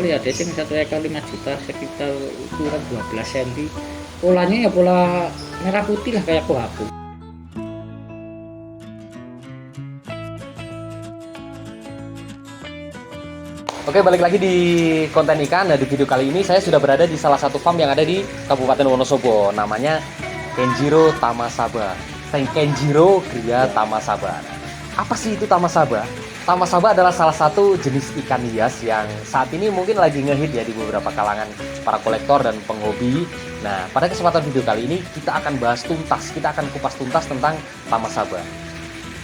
Lihat ya, sing 1 ekor 5 juta sekitar ukuran 12 cm. Polanya ya pola merah putih lah kayak kuaku. Oke, balik lagi di konten ikan. Nah, di video kali ini saya sudah berada di salah satu farm yang ada di Kabupaten Wonosobo. Namanya Kenjiro Tamasaba. Kenjiro Gria Tamasaba. Apa sih itu Tamasaba? Tamasaba adalah salah satu jenis ikan hias yang saat ini mungkin lagi ngehit ya di beberapa kalangan para kolektor dan penghobi. Nah, pada kesempatan video kali ini kita akan bahas tuntas, kita akan kupas tuntas tentang Tamasaba.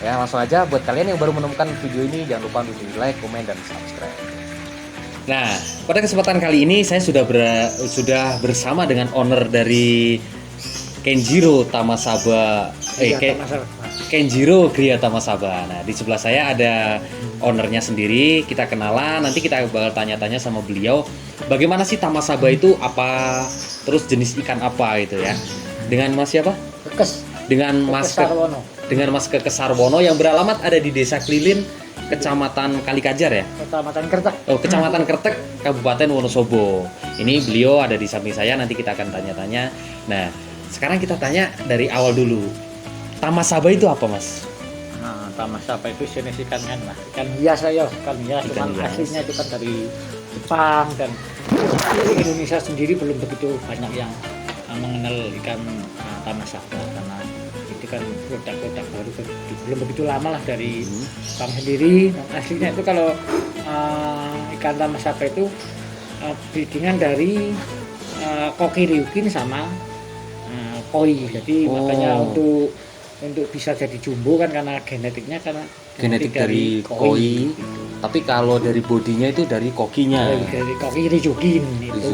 Ya, langsung aja buat kalian yang baru menemukan video ini, jangan lupa untuk di like, komen, dan subscribe. Nah, pada kesempatan kali ini saya sudah bersama dengan owner dari Kenjiro Tamasaba. Kenjiro Gria Tamasaba. Nah, di sebelah saya ada ownernya sendiri. Kita kenalan, nanti kita bakal tanya-tanya sama beliau bagaimana sih Tamasaba itu, apa, terus jenis ikan apa gitu ya. Dengan Mas siapa? Kekes. Dengan Mas Kekes Sarwono yang beralamat ada di Desa Klilin, Kecamatan Kalikajar ya? Kecamatan Kertek. Oh, Kecamatan Kertek, Kabupaten Wonosobo. Ini beliau ada di samping saya, nanti kita akan tanya-tanya. Nah, sekarang kita tanya dari awal dulu. Tamasaba itu apa, Mas? Nah, Tamasaba itu jenis ikan kan lah. Ikan hias ya, ikan hias. Cuman aslinya itu kan dari Jepang, dan Indonesia sendiri belum begitu banyak yang mengenal ikan Tamasaba, karena itu kan produk-produk baru, belum begitu lama lah dari Jepang sendiri. Aslinya itu kalau ikan Tamasaba itu breedingan dari koki ryukin sama koi. Jadi makanya untuk bisa jadi jumbo kan karena genetiknya, karena Genetik dari koi. Tapi kalau dari bodinya itu dari kokinya. Dari koki ryukin itu.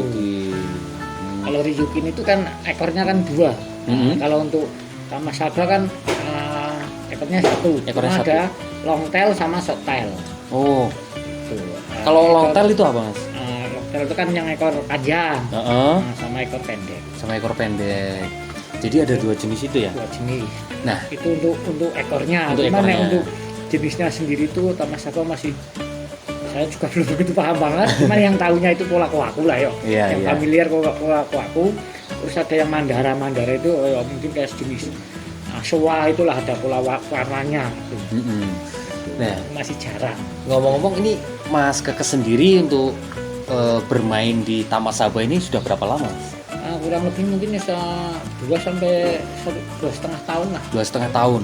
Kalau ryukin itu kan ekornya kan 2. Kalau untuk Tamasaba kan ekornya 1. Ekornya ada long tail sama short tail. Oh. Kalau long tail itu apa, Mas? Long tail itu kan yang ekor panjang. Sama ekor pendek. Sama ekor pendek. Jadi ada 2 jenis itu ya? 2 jenis. Nah, itu untuk ekornya. Untuk jenisnya sendiri itu Tamasaba masih, saya juga belum begitu paham banget. Cuman yang tahunya itu pola kuaku lah yo. Yang familiar pola kuaku. Terus ada yang mandara itu mungkin kayak jenis soa, itulah ada pola warnanya. Nah, masih jarang. Ngomong-ngomong, ini Mas Kekes sendiri untuk bermain di Tamasaba ini sudah berapa lama? Kurang lebih mungkin 2 sampai 2,5 tahun lah. 2,5 tahun.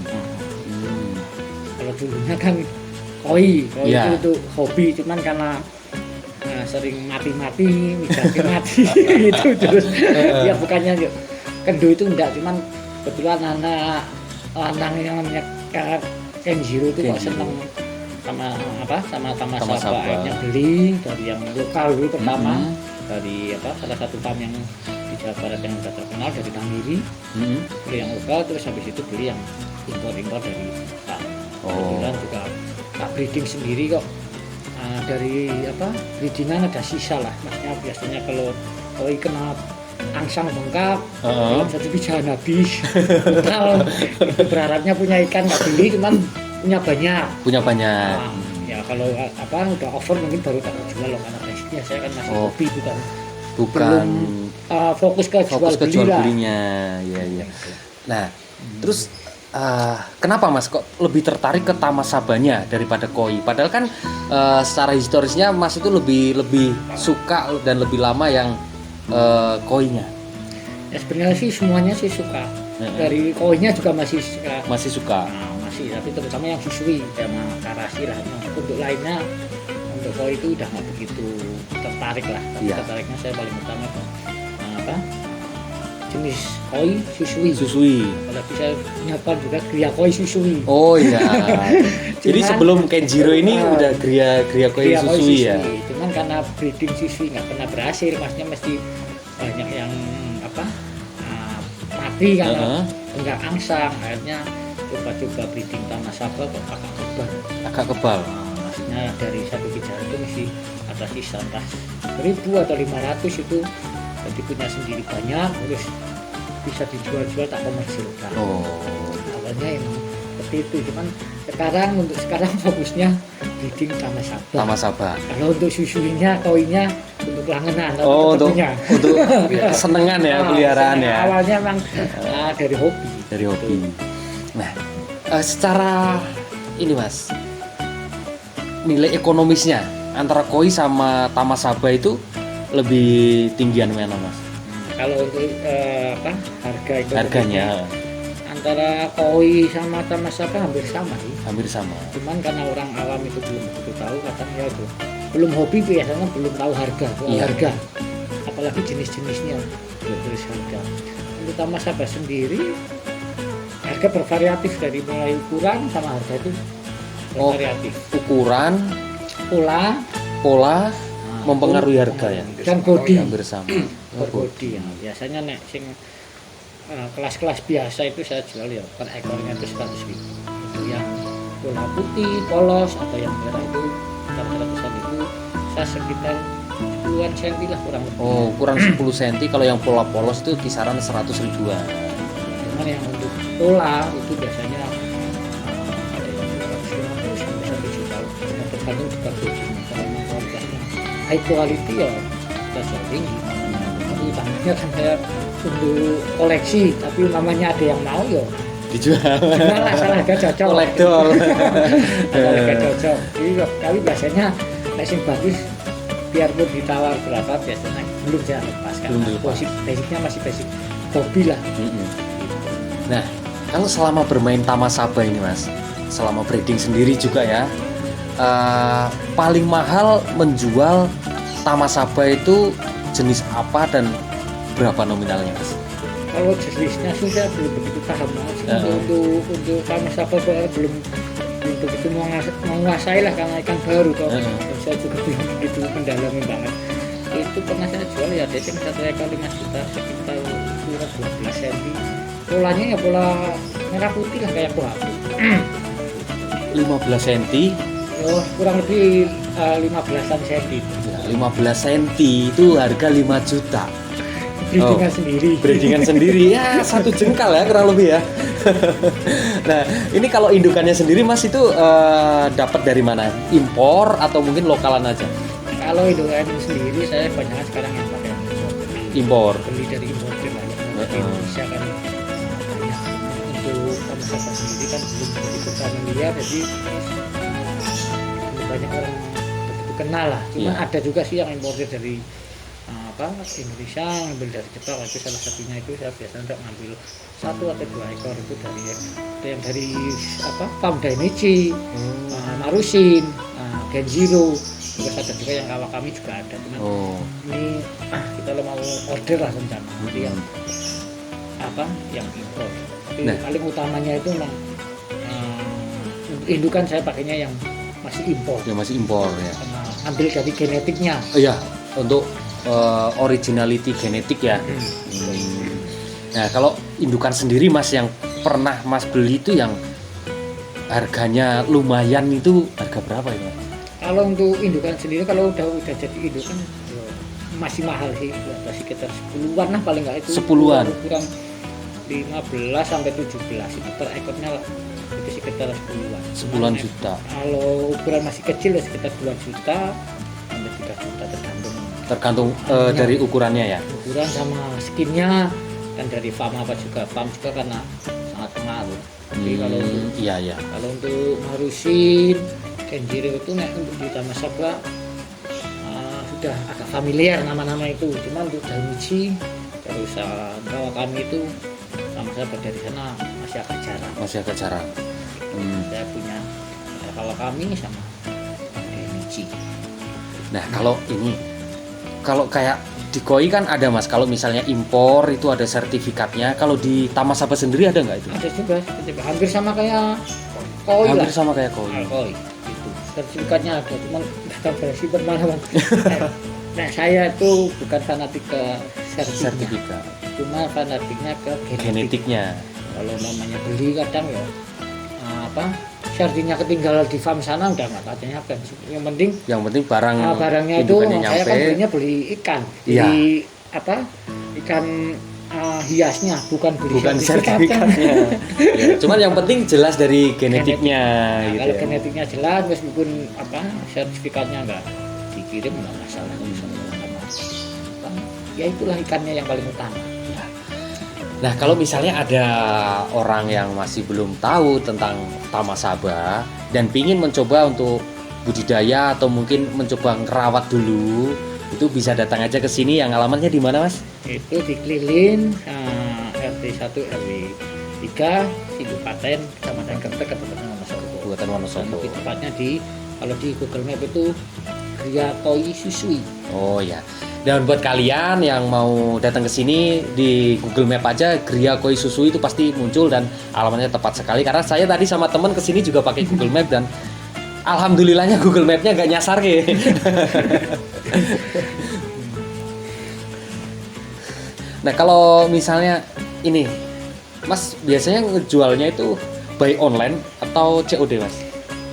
Kalau dulunya kan koi itu untuk hobi, cuman karena sering mati gitu terus. Ya bukannya kendu itu enggak, cuman kebetulan anak lanang yang namanya Kenjiro itu kok seneng sama Tamasaba. Akhirnya beli dari yang lokal dulu pertama, dari salah satu farm yang di Jawa Barat yang sudah terkenal, dari Tanggiri. Beli yang lokal, terus habis itu beli yang impor dari Jepang. Kemudian juga breeding sendiri kok. Dari breedingan ada sisa lah, maksudnya biasanya kalau kena angsang bengkak, satu jangan habis. Itu berharapnya punya ikan nggak beli, cuman punya banyak. Ya kalau udah over mungkin baru tak jual loh, karena basicnya saya kan masih hobi, bukan belum fokus ke jual belinya. Iya. Nah, terus kenapa Mas kok lebih tertarik ke Tamasabanya daripada koi? Padahal kan secara historisnya Mas itu lebih suka dan lebih lama yang koinya. Ya sebenarnya sih semuanya sih suka. Dari koinya juga masih suka. Masih, tapi terutama yang susui sama karasi lah. Untuk lainnya, untuk koi itu udah nggak begitu tertarik lah. Tapi tertariknya saya paling utama itu jenis koi susui. Kalau bisa nyapa juga gria koi susui. Oh iya. Jadi sebelum Kenjiro ini udah gria koi susui ya. Cuman karena breeding susui nggak pernah berhasil, maksudnya mesti banyak yang mati karena enggak angsang. Akhirnya coba breeding Tamasaba kok agak kebal. Maksudnya dari satu biji itu mesti ada sisa entah 1.000 atau 500 itu. Jadi punya sendiri banyak, terus bisa dijual-jual tak komersilkan. Awalnya emang seperti itu, cuman sekarang fokusnya breeding Tamasaba. Kalau untuk susunya, koinya langganan Oh, untuk punya. kesenangan ya, peliharaan ya. Awalnya memang dari hobi. Dari hobi. Nah, secara ini Mas, nilai ekonomisnya antara koi sama Tamasaba itu lebih tinggian mana Mas? Kalau untuk harga itu Harganya antara koi sama Tamasaba hampir sama sih. hampir sama. Cuman karena orang awam itu belum begitu tahu, kadang ya itu belum hobi biasanya belum tahu harga, Iya. harga. Apalagi jenis-jenisnya belum tulis harga. Untuk Tamasaba sendiri harga bervariatif dari mulai ukuran sama harga itu Oh. bervariatif. Ukuran, Pola mempengaruhi harga ya. dan body. Hampir sama. Oh, Body ya. Biasanya nek sing kelas-kelas biasa itu saya jual ya per ekornya itu 100.000. Itu yang pola putih, polos atau yang merah itu ratusan itu saya sekitar 10-an senti lah kurang lebih. Oh, ukuran 10 cm. Kalau yang pola polos itu kisaran 100 ribuan. Cuman yang untuk pola itu biasanya ada yang 250 sampai 1 juta. Tergantung juga bodynya. Kalau yang kualitasnya high quality ya kita jual tinggi. Tapi tangannya kan saya untuk koleksi, tapi namanya ada yang mau ya Dijual. jual asal harga cocok. Kolektor. Asal harga cocok. Jadi tapi biasanya nek sing bagus biarpun ditawar berapa biasanya belum saya lepaskan. Belum dilepas. Basicnya masih basic hobi lah. Nah, kalau selama bermain Tamasaba ini Mas, selama breeding sendiri juga ya, paling mahal menjual Tamasaba itu jenis apa dan berapa nominalnya Mas? Kalau jenisnya sih saya belum begitu paham Mas. Untuk Tamasaba belum begitu menguasai lah karena ikan baru toh. Saya juga belum begitu mendalami banget. Itu pernah saya jual ya desing 1 ekor 5 juta sekitar ukuran 12 cm. Polanya ya pola merah putih lah kayak buah. 15 cm. Oh, kurang lebih 15-an cm. Ya, 15 cm itu harga 5 juta. Breedingan sendiri. Breedingan sendiri ya 1 jengkal ya kurang lebih ya. Nah, ini kalau indukannya sendiri Mas itu dapat dari mana? Impor atau mungkin lokalan aja? Kalau indukan sendiri saya banyak sekarang yang pakai Impor. beli dari importer lah. Di Indonesia kan banyak. Untuk Tamasaba sendiri kan belum begitu familiar, jadi banyak orang begitu kenal lah. Cuman Iya. ada juga sih yang importer dari Indonesia, ngambil dari Jepang. Itu salah satunya itu saya biasanya untuk ngambil 1 atau 2 ekor itu dari yang dari Farm Dainichi, Marusin, Genjiro. Terus ada juga yang Kawakami juga ada. Cuman ini kita mau order lah rencana. Jadi yang impor. Tapi paling utamanya itu memang indukan saya pakainya yang masih impor. Ya masih impor ya. Karena ambil dari genetiknya. Iya, untuk originality genetik ya. Nah, kalau indukan sendiri Mas yang pernah Mas beli itu yang harganya lumayan itu harga berapa ya? Kalau untuk indukan sendiri kalau udah jadi indukan masih mahal sih, ya, sekitar 10-an lah paling nggak itu. 10-an. Kurang 15 sampai 17 itu per ekornya lah. Itu sekitar 10-an. 10-an juta. Kalau ukuran masih kecil ya sekitar 2 juta sampai 3 juta tergantung dari ukurannya ya. Ukuran sama skinnya dan dari farm juga karena sangat pengaruh. Jadi kalau untuk Marusin, Genjiro itu untuk di Tamasaba sudah agak familiar nama-nama itu. Cuma untuk Dainichi terus Kawakami itu Tamasaba dari sana masih agak jarang. Saya punya Kawakami sama Dainichi. Nah, kalau kayak di koi kan ada Mas, kalau misalnya impor itu ada sertifikatnya. Kalau di Tamasaba sendiri ada nggak itu? Ada juga, hampir sama kayak koi lah. Hampir sama kayak koi. Koi itu sertifikatnya ada, cuman nggak tahu versi bermana Bang. Nah, saya itu bukan fanatik ke sertifikat, cuma fanatiknya ke genetiknya. Kalau namanya beli kadang ya sardinya ketinggalan di farm sana udah nggak katanya kan. Yang penting barangnya itu saya kan beli ikan, ikan hiasnya, bukan sertifikatnya. Ya, cuman yang penting jelas dari genetiknya. Gitu kalau genetiknya jelas, meskipun sertifikatnya nggak dikirim nggak masalah. ya itulah ikannya yang paling utama. Nah, kalau misalnya ada orang yang masih belum tahu tentang Tamasaba dan pingin mencoba untuk budidaya atau mungkin mencoba ngerawat dulu, itu bisa datang aja ke sini. Yang alamatnya di mana, Mas? Itu di Klilin, RT 1 RW 3 Kabupaten Kertek Kabupaten Wonosobo. Kabupaten Wonosobo. Lebih tepatnya kalau di Google Map itu Gria Koi Susui. Oh ya. Dan buat kalian yang mau datang ke sini di Google Map aja Gria Koi Susui itu pasti muncul dan alamatnya tepat sekali karena saya tadi sama teman ke sini juga pakai Google Map dan alhamdulillahnya Google Map-nya nggak nyasar ke. Nah, kalau misalnya ini Mas biasanya ngejualnya itu by online atau COD, Mas?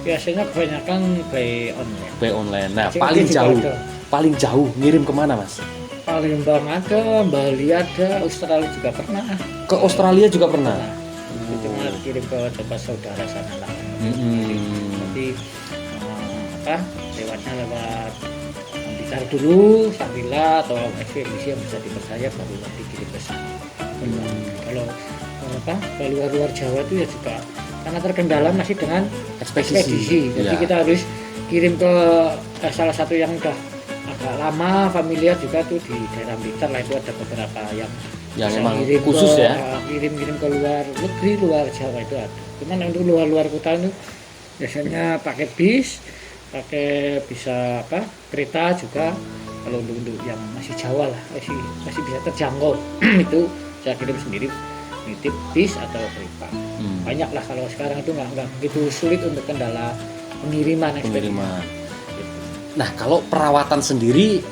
Biasanya kebanyakan by online. By online. Nah, COD paling juga jauh. ada. Paling jauh ngirim kemana, Mas? Palembang ada, Bali ada, Australia juga pernah. Ke Australia juga pernah. Itu cuma kirim ke tempat saudara sana lah. Nanti lewatnya lewat Blitar dulu, Sambila atau ekspedisi yang bisa dipercaya baru nanti kirim ke sana. Kalau ke luar Jawa itu ya juga karena terkendala masih dengan ekspedisi. Jadi kita harus kirim ke salah satu yang udah agak lama familiar juga tuh di daerah Blitar lah, itu ada beberapa yang emang khusus ya kirim ke luar negeri, luar Jawa itu ada. Cuman untuk luar kota itu biasanya pakai bis, pakai bisa kereta juga. Kalau untuk yang masih Jawa lah masih bisa terjangkau itu saya kirim sendiri nitip bis atau kereta. Banyak lah kalau sekarang itu nggak begitu sulit untuk kendala pengiriman. Nah, kalau perawatan sendiri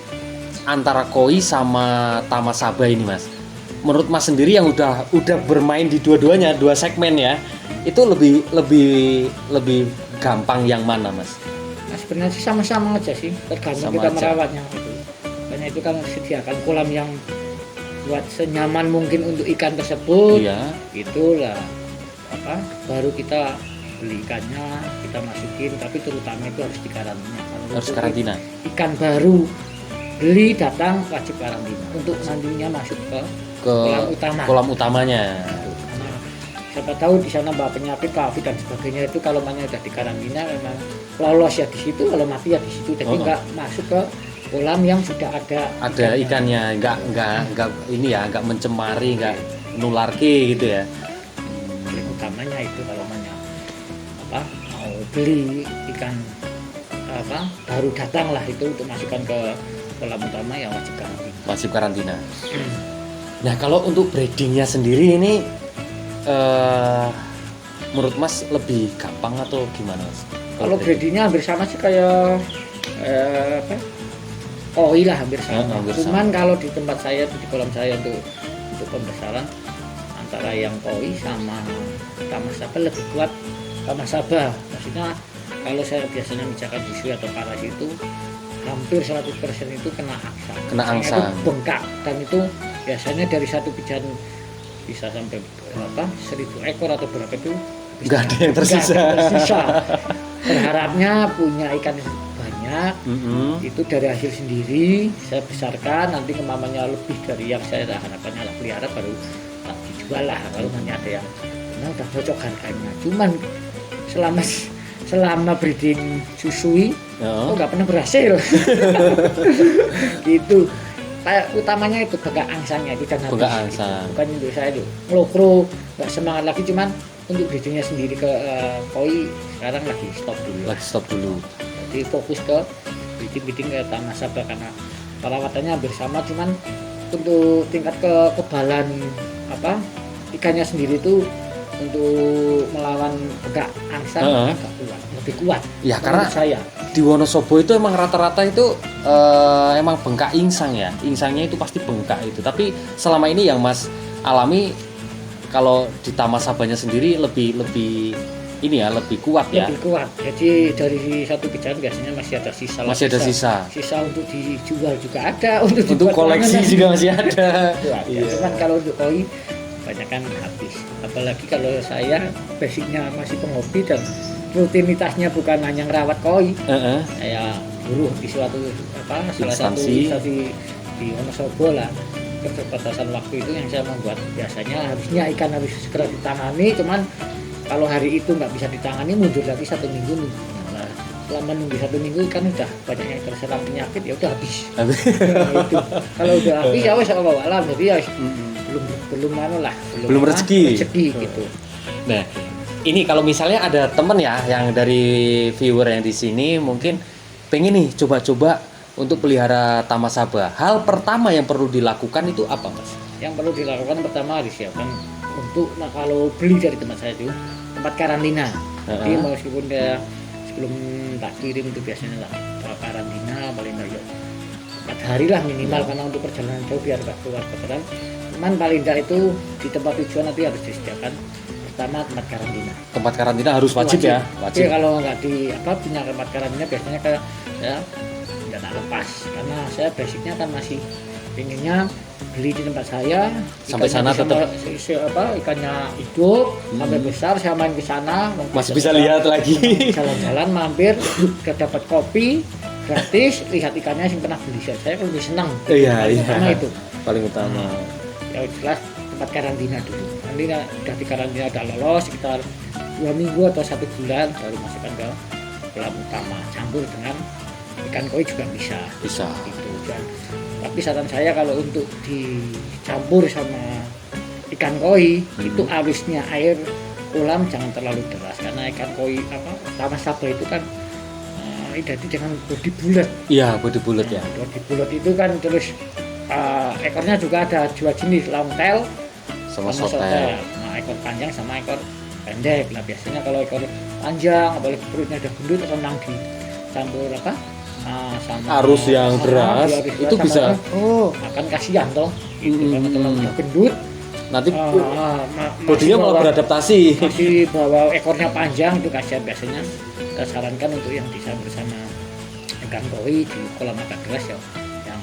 antara koi sama Tamasaba ini, Mas, menurut Mas sendiri yang udah bermain di dua-duanya, dua segmen ya, itu lebih gampang yang mana, Mas? Nah, sebenarnya sih sama-sama aja sih, tergantung kita merawatnya. Karena itu kan sediakan kolam yang buat senyaman mungkin untuk ikan tersebut. Iya. Itulah baru kita beli ikannya, kita masukin, tapi terutama itu harus dikarantina. Harus karantina. Ikan baru beli datang wajib karantina untuk nantinya masuk ke kolam utamanya. Nah, siapa tahu di sana bawa penyakit, COVID dan sebagainya, itu kalau namanya udah dikarantina memang lolos ya di situ, kalau mati ya di situ. Jadi nggak masuk ke kolam yang sudah ada ikannya, nggak ini ya, nggak mencemari, nggak nularke gitu ya. Yang utamanya itu kalau namanya mau beli ikan baru datang lah itu untuk masukkan ke kolam utama yang wajib karantina. Nah, kalau untuk breedingnya sendiri ini menurut Mas lebih gampang atau gimana, Mas? Kalau breedingnya hampir sama sih kayak koi lah, hampir sama. Cuman kalau di tempat saya di kolam saya untuk pembesaran antara yang koi sama Tamasaba lebih kuat Tamasaba. Maksudnya kalau saya biasanya misalkan bisu atau paras itu hampir 100% itu kena angsa. Itu bengkak dan itu biasanya dari satu pijan bisa sampai 1000 ekor atau berapa itu nggak ada yang tersisa. Berharapnya punya ikan banyak, itu dari hasil sendiri saya besarkan, nanti kemamanya lebih dari yang saya harapannya lah pelihara baru dijual lah kalau hanya ada yang udah cocok harganya. Cuman selama breeding susui nggak pernah berhasil. Gitu. Utamanya itu bengkak angsanya itu dan habis. Bukan untuk saya itu ngelokro nggak semangat lagi, cuman untuk breedingnya sendiri ke koi sekarang lagi stop dulu. Jadi fokus ke breeding ke Tamasaba karena perawatannya hampir sama, cuman untuk tingkat kekebalan ikannya sendiri itu untuk melawan bengkak angsa agak lebih kuat. Ya karena saya di Wonosobo itu emang rata-rata itu emang bengkak insang ya. Insangnya itu pasti bengkak itu. Tapi selama ini yang Mas alami kalau di Tamasabanya sendiri lebih ini ya, lebih kuat ya. Lebih kuat. Jadi dari satu pijakan biasanya masih ada sisa. Masih ada sisa. Sisa untuk dijual juga ada, untuk koleksi juga masih ada. Ya, cuman kalau untuk koi banyak kan habis. Apalagi kalau saya basicnya masih penghobi dan rutinitasnya bukan hanya ngerawat koi. Saya buruh di salah satu instansi di Wonosobo lah, keterbatasan waktu itu yang saya membuat biasanya harusnya ikan harus segera ditangani, cuman kalau hari itu nggak bisa ditangani mundur lagi 1 minggu nih. Nah, selama nunggu 1 minggu ikan udah banyak yang terserang penyakit, ya udah habis. Nah, itu. Kalau udah habis ya wes bawa alam, jadi ya belum anu lah, belum rezeki gitu. Nah, ini kalau misalnya ada temen ya yang dari viewer yang di sini mungkin pengen nih coba-coba untuk pelihara Tamasaba. Hal pertama yang perlu dilakukan itu apa, Mas? Yang perlu dilakukan pertama disiapkan untuk, nah kalau beli dari tempat saya itu tempat karantina. Jadi meskipun dia sebelum tak kirim itu biasanya tak karantina paling enggak 4 hari lah minimal, karena untuk perjalanan jauh biar nggak keluar kotoran. Cuman paling enggak itu di tempat tujuan nanti harus disediakan pertama tempat karantina. Tempat karantina harus wajib ya? Wajib. Jadi kalau nggak punya tempat karantina biasanya kayak ya nggak tak lepas, karena saya basicnya kan masih pengennya beli di tempat saya sampai sana tetap ikannya hidup sampai besar, saya main ke sana masih bisa lihat lagi, jalan-jalan mampir udah dapat kopi gratis, lihat ikannya yang pernah beli saya lebih senang. Iya. Itu paling utama. Ya jelas tempat karantina dulu, nanti udah di karantina udah lolos sekitar 2 minggu atau 1 bulan baru masukkan ke kolam utama, campur dengan ikan koi juga bisa gitu. Dan tapi saran saya kalau untuk dicampur sama ikan koi itu arusnya air kolam jangan terlalu deras, karena ikan koi Tamasaba itu kan identik dengan bodi bulat. Iya, bodi bulat ya. Bodi bulat itu kan terus ekornya juga ada 2 jenis, long tail sama short-tail. Nah, ekor panjang sama ekor pendek. Nah, biasanya kalau ekor panjang apalagi perutnya ada gendut renang dicampur sama arus yang deras itu bisa akan kasihan toh itu karena terlalu gendut nanti bodinya malah beradaptasi, masih bawa ekornya panjang itu kasihan. Biasanya saya sarankan untuk yang dicampur sama ikan koi di kolam agak deras ya yang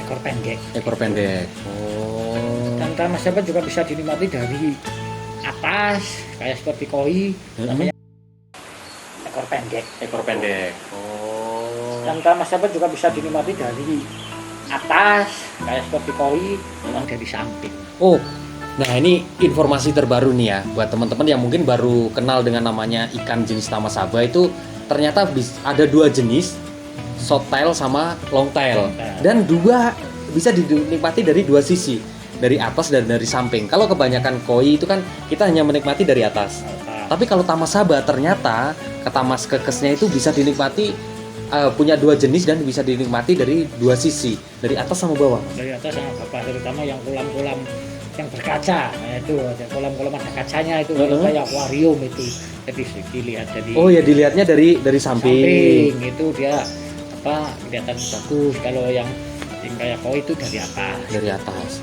ekor pendek. Dan Tamasaba juga bisa dinikmati dari atas kayak seperti koi, namanya ekor pendek. Dan Tamasaba juga bisa dinikmati dari atas kayak seperti koi, yang dari samping. Nah ini informasi terbaru nih ya buat teman-teman yang mungkin baru kenal dengan namanya ikan jenis Tamasaba. Itu ternyata ada 2 jenis, short tail sama long tail, dan bisa dinikmati dari 2 sisi, dari atas dan dari samping. Kalau kebanyakan koi itu kan kita hanya menikmati dari atas, tapi kalau Tamasaba ternyata ketamas kekesnya itu bisa dinikmati, punya 2 jenis dan bisa dinikmati dari 2 sisi, dari atas sama bawah. Dari atas sama bawah, terutama yang kolam-kolam yang berkaca. Nah, itu kolam-kolam ada kacanya itu kayak akuarium itu. Jadi dilihat ya dilihatnya dari samping. Itu dia kelihatan bagus. Kalau yang kayak koi itu dari atas.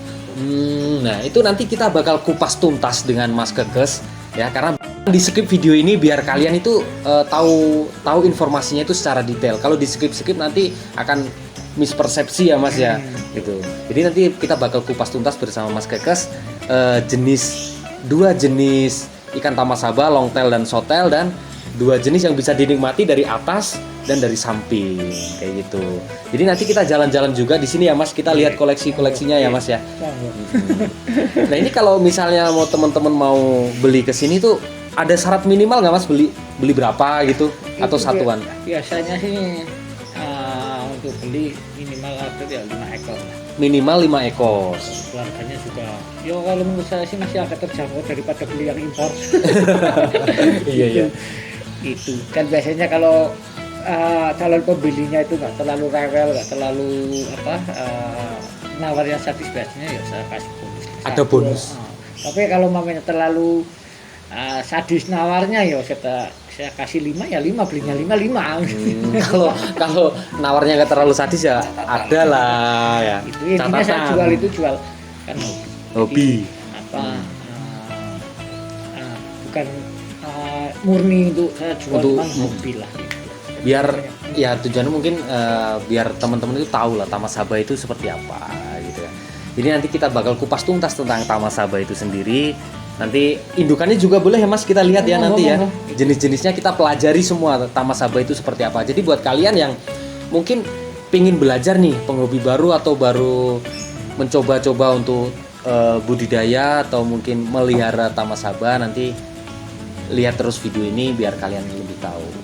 Nah itu nanti kita bakal kupas tuntas dengan Mas Kekes ya, karena di skip video ini biar kalian itu tahu informasinya itu secara detail. Kalau di skip nanti akan mispersepsi ya Mas ya gitu. Jadi nanti kita bakal kupas tuntas bersama Mas Kekes 2 jenis ikan Tamasaba, long tail dan short tail, dan 2 jenis yang bisa dinikmati dari atas dan dari samping kayak gitu. Jadi nanti kita jalan-jalan juga di sini ya Mas, kita lihat koleksinya ya Mas ya. Nah ini kalau misalnya teman-teman mau beli ke sini tuh ada syarat minimal nggak Mas, beli berapa gitu atau satuan? Biasanya sih untuk beli minimal ya 5 ekor. Minimal 5 ekor. Harganya juga, kalau menurut saya sih masih agak terjangkau daripada beli yang impor. Iya. Itu kan biasanya kalau calon pembelinya itu nggak terlalu rewel, nggak terlalu nawarnya sadis, biasanya ya saya kasih bonus. Ada bonus. Tapi kalau mamanya terlalu sadis nawarnya ya saya kasih 5 ya 5, belinya 5. Kalau nawarnya nggak terlalu sadis ya ada lah ya. Itu intinya saya jual kan hobi. Bukan murni untuk saya jual hobi lah. Biar ya tujuannya mungkin biar teman-teman itu tahu lah Tamasaba itu seperti apa gitu ya. Jadi nanti kita bakal kupas tuntas tentang Tamasaba itu sendiri. Nanti indukannya juga boleh ya Mas, kita lihat ya nanti ya. Jenis-jenisnya kita pelajari semua Tamasaba itu seperti apa. Jadi buat kalian yang mungkin pingin belajar nih penghobi baru atau baru mencoba-coba untuk budidaya atau mungkin melihara Tamasaba, nanti lihat terus video ini biar kalian lebih tahu.